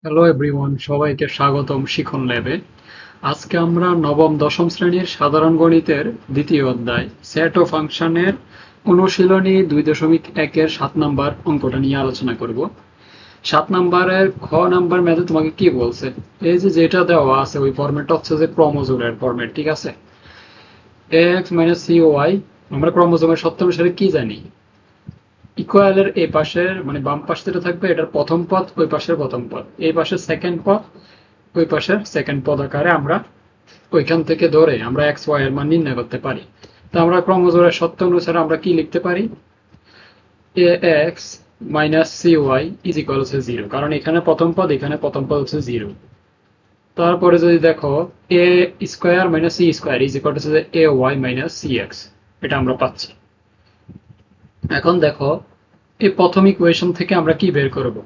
Hello everyone, সবাইকে স্বাগতম শিখন ল্যাবে। আজকে আমরা নবম দশম শ্রেণীর সাধারণ গণিতের দ্বিতীয় অধ্যায় সেট ও ফাংশনের অনুশীলনী 2.1-এর 7 নাম্বার অঙ্কটা নিয়ে আলোচনা করব। 7 নাম্বারের খ নাম্বার ম্যাথে তোমাকে কি বলছে? এই যে যেটা দেওয়া আছে ওই ফরম্যাটটা হচ্ছে যে ক্রোমোজোমের ফরম্যাট, ঠিক আছে? ax - coy, আমরা ক্রোমোজোমের সত্য অনুসারে কি জানি? ইকুয়ালের এই পাশের মানে বাম পাশ যেটা থাকবে এটার প্রথম পদ, ওই পাশের প্রথম পদ, এই পাশের সেকেন্ড পদ, ওই পাশের সেকেন্ড পদ আকারে আমরা ওইখান থেকে ধরে আমরা এক্স ওয়াই এর মান নির্ণয় করতে পারি। তো আমরা ক্রমজোড়ের সত্য অনুসারে আমরা কি লিখতে পারি? A X minus C Y is equal হচ্ছে জিরো, কারণ এখানে প্রথম পদ, এখানে প্রথম পদ হচ্ছে জিরো। তারপরে যদি দেখো A square minus C square is equal হচ্ছে A Y minus C X, এটা আমরা পাচ্ছি। এখন দেখো এই প্রথম ইকুয়েশন থেকে আমরা কি বের করব?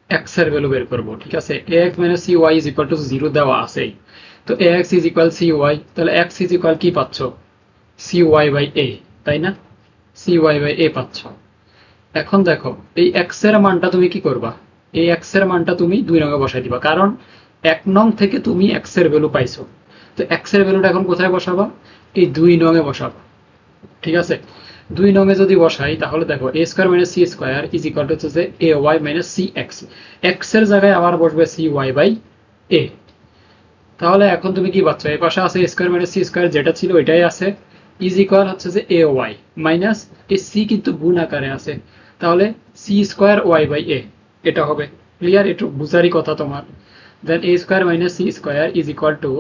এক্স এর ভ্যালু বের করব, ঠিক আছে? ax - cy is equal two 0 দেওয়া আছেই। তো ax ইজ ইকুয়াল cy, তাহলে x ইজ ইকুয়াল কি পাচ্ছ? cy বাই a, তাই না? cy বাই a পাচ্ছ। এখন দেখো এই x এর মানটা তুমি কি করবা? এই x এর মানটা তুমি 2 নং এ বসাই দিবা, কারণ 1 নং থেকে তুমি x এর ভ্যালু পাইছো। তো x এর ভ্যালুটা এখন কোথায় বসাবা? এই 2 নং এ বসাবা, ঠিক আছে? 2 নং এ যদি বসাই তাহলে দেখো a square minus c square is equal to হচ্ছে a y minus c x, x এর জায়গায় আবার বসবে c y বাই a। তাহলে এখন তুমি কি পাচ্ছ? এই পাশে আছে a square minus c square, যেটা ছিল ওইটাই আছে, ইজ ইকুয়াল হচ্ছে যে a y মাইনাস এই c কিন্তু গুণ আকারে আছে, তাহলে c square y by a, এটা হবে। ক্লিয়ার? একটু বুঝারই কথা তোমার। Then a square minus c square is equal to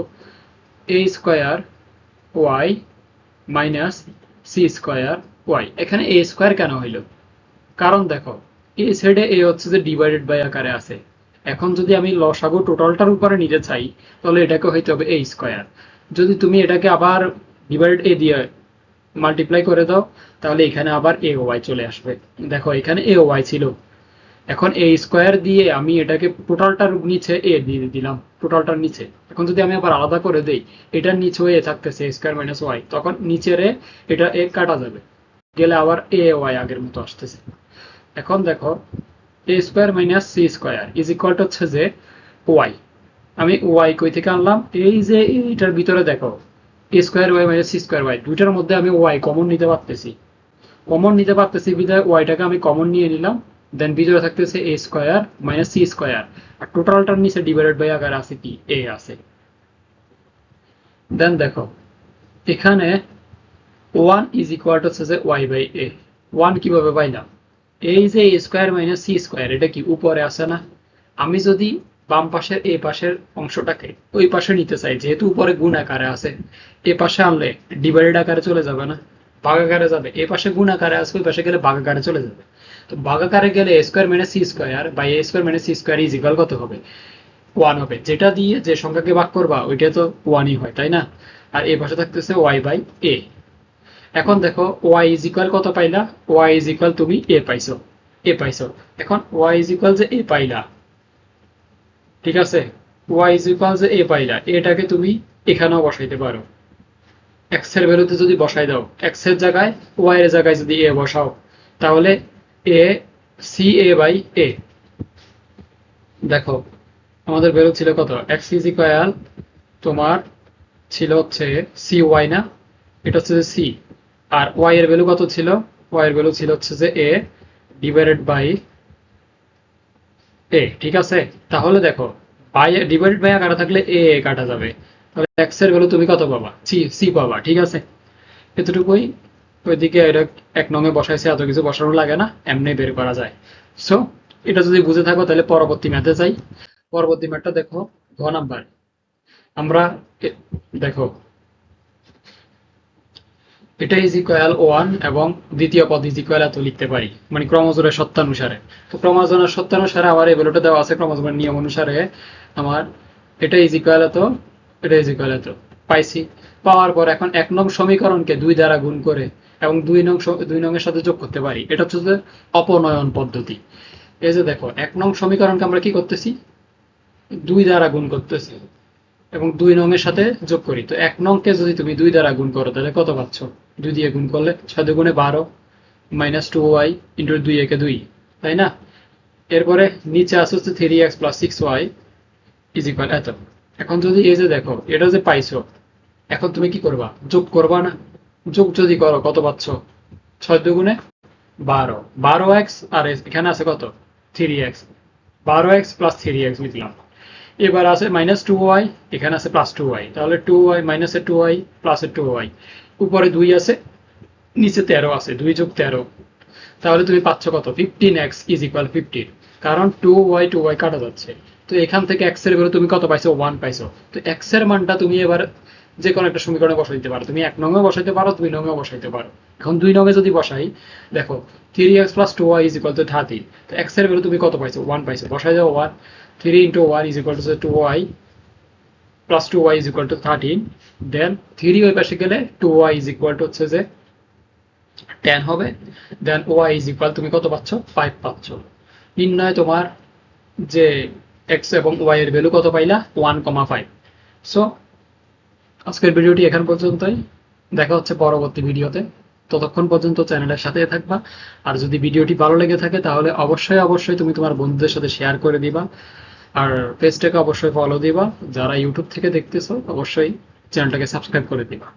a square y minus C square Y. এখানে এ স্কোয়ার কেন হইল? কারণ দেখো এই সাইডে এ হচ্ছে যে ডিভাইডেড বাই আকারে আছে। এখন যদি আমি লসাগু টোটালটার উপরে নিতে চাই তাহলে এটাকে হইতে হবে এ স্কোয়ার। যদি তুমি এটাকে আবার ডিভাইডেড এ দিয়ে মাল্টিপ্লাই করে দাও তাহলে এখানে আবার এ ওয়াই চলে আসবে। দেখো এখানে এ ওয়াই ছিল, এখন এ স্কোয়ার দিয়ে আমি এটাকে টোটালটার নিচে এ দিয়ে দিলাম, টোটালটার নিচে। এখন যদি আমি আবার আলাদা করে দেই, এটার নিচেও এ থাকতেছে এ স্কোয়ার মাইনাস ওয়াই, তখন নিচের এটা এ কাটা যাবে, গেলে আবার এ ওয়াই আগের মতো আসতেছে। এখন দেখো A square minus C square is equal to হচ্ছে যে ওয়াই। আমি ওয়াই কই থেকে আনলাম? এই যে এইটার ভিতরে দেখো A square Y minus C square Y, দুইটার মধ্যে আমি ওয়াই কমন নিতে পারতেছি। কমন নিতে পারতেছি বিধায় ওয়াইটাকে আমি কমন নিয়ে নিলাম। দেন ভিতরে থাকতেছে এ স্কোয়ার মাইনাস সি স্কোয়ার, আর টোটালটার নিচে ডিভাইডেড বাই আকার আছে কি এ আছে। দেন দেখো এখানে ওয়ান ইজ ইকুয়াল টু হচ্ছে যে ওয়াই বাই এ। ওয়ান কিভাবে পাইলাম? এই যে এ স্কোয়ার মাইনাস সি স্কোয়ার, এটা কি উপরে আছে না? আমি যদি বাম পাশের এ পাশের অংশটাকে ওই পাশে নিতে চাই, যেহেতু উপরে গুণ আকারে আছে, এ পাশে আনলে ডিভাইডেড আকারে চলে যাবে না, ভাগ আকারে যাবে। এ পাশে গুণ আকারে আছে, ওই পাশে গেলে ভাগ আকারে চলে যাবে। তো ভাগ আকারে গেলে A square minus C square by A square minus C square is equal কত হবে? ওয়ান হবে। যেটা দিয়ে যে সংখ্যাকে ভাগ করবা ওইটা তো ওয়ানই হয়, তাই না? আর এ পাশে থাকতেছে ওয়াই বাই এ। এখন দেখো ওয়াই ইজ ইকুয়াল কত পাইলা? ওয়াই ইজ ইকুয়াল তুমি এ পাইছো, এ পাইছো। এখন ওয়াই ইজ ইকুয়াল যে এ পাইলা, ঠিক আছে? ওয়াই ইজ ইকুয়াল যে এ পাইলা, এটাকে তুমি এখানেও বসাইতে পারো। এক্স এর ভ্যালুতে যদি বসাই দাও, এক্স এর জায়গায় ওয়াই এর জায়গায় যদি এ বসাও, তাহলে এ সি এ বাই এ। দেখো আমাদের ভ্যালু ছিল কত? এক্স ইজ ইকুয়াল তোমার ছিল হচ্ছে সি ওয়াই না, এটা হচ্ছে যে সি। আর ওয়াই এর ভ্যালু কত ছিল? ওয়াই এর ভ্যালু ছিল হচ্ছে যে এ ডিভাইডেড বাই এ, ঠিক আছে? তাহলে দেখো বাই ডিভাইডেড বাই কাটা থাকলে এ কাটা যাবে, তাহলে এক্স এর ভ্যালু তুমি কত পাবা? সি, সি পাবা, ঠিক আছে? এতটুকুই। ওইদিকে এটা 1 নং এ বসাইছে, এত কিছু বসানো লাগে না, এমনি বের করা যায়। সো এটা যদি বুঝে থাকো তাহলে পরবর্তী ম্যাথে যাই। পরবর্তী ম্যাথটা দেখো, ঘ নাম্বার। আমরা দেখো এটা ইজ ইকুয়াল ওয়ান এবং দ্বিতীয় পদ ইজ ইকুয়াল এত লিখতে পারি, মানে ক্রমজোড়ের সত্যানুসারে। তো ক্রমজোড়ের সত্যানুসারে আমার এই ভ্যালুটা দেওয়া আছে ক্রমজোড়ের নিয়ম অনুসারে। আমার এটা ইজ ইকুয়াল এত, এটা ইজ ইকুয়াল এত পাইছি। পাওয়ার পর এখন 1 নং সমীকরণকে 2 দ্বারা গুণ করে এবং 2 নং এর সাথে যোগ করতে পারি, এটা হচ্ছে যে অপনয়ন পদ্ধতি। এই যে দেখো 1 নং সমীকরণকে আমরা কি করতেছি? 2 দ্বারা গুণ করতেছি এবং 2 নং এর সাথে যোগ করি। তো 1 নংকে যদি তুমি 2 দ্বারা গুণ করো তাহলে কত পাচ্ছ? 2 দিয়ে গুণ করলে 6 দুগুণে 12 মাইনাস 2y ইন্টু 2 একে 2, তাই না? এরপরে নিচে আছে হচ্ছে 3x plus 6y is equal এত। এখন যদি এই যে দেখো এটা যে পাইছো, এখন তুমি কি করবা? যোগ করবা না? যোগ যদি করো কত পাচ্ছ? 6 দুগুণে 12, 12x আর এখানে আছে কত? 3x, 12x প্লাস 3x লিখলাম। এবার আছে -2y, এখানে আছে +2y, তাহলে 2y মাইনাসে 2y প্লাসে 2y, উপরে 2 আছে, নিচে 13 আছে, 2 যোগ 13, তাহলে তুমি পাচ্ছ কত? 15x ইজ ইকুয়াল 15, কারণ 2y কাটা যাচ্ছে। তো এখান থেকে x এর ভ্যালু তুমি কত পাইছো? 1 পাইছো। তো x এর মানটা তুমি এবার যে কোনো একটা সমীকরণে বসাই দিতে পারো। তুমি 1 নং এ বসাইতে পারো, 2 নং এ বসাইতে পারো। এখন 2 নং এ যদি বসাই, দেখো 3x plus 2y is equal two 30, তো x এর ভ্যালু তুমি কত পাইছো? 1 পাইছো, বসাই দাও 1, 3 into 1 is equal two 2y plus 2y is equal two 13, দেন 3 ওই পাশে গেলে 2y ইজ ইকুয়াল টু হচ্ছে যে 10 হবে, দেন y ইজ ইকুয়াল তুমি কত পাচ্ছ? 5 পাচ্ছ। নির্ণয় তোমার যে x এবং y এর ভ্যালু কত পাইলা? 1,5। সো আজকের ভিডিওটি এখান পর্যন্তই, দেখা হচ্ছে পরবর্তী ভিডিওতে। ততক্ষণ পর্যন্ত চ্যানেলের সাথে থাকবা। আর যদি ভিডিওটি ভালো লেগে থাকে তাহলে অবশ্যই তুমি তোমার বন্ধুদের সাথে শেয়ার করে দিবা। আর পেজটাকে অবশ্যই ফলো দিবা। যারা ইউটিউব থেকে দেখতেছো অবশ্যই চ্যানেলটাকে সাবস্ক্রাইব করে দিবা।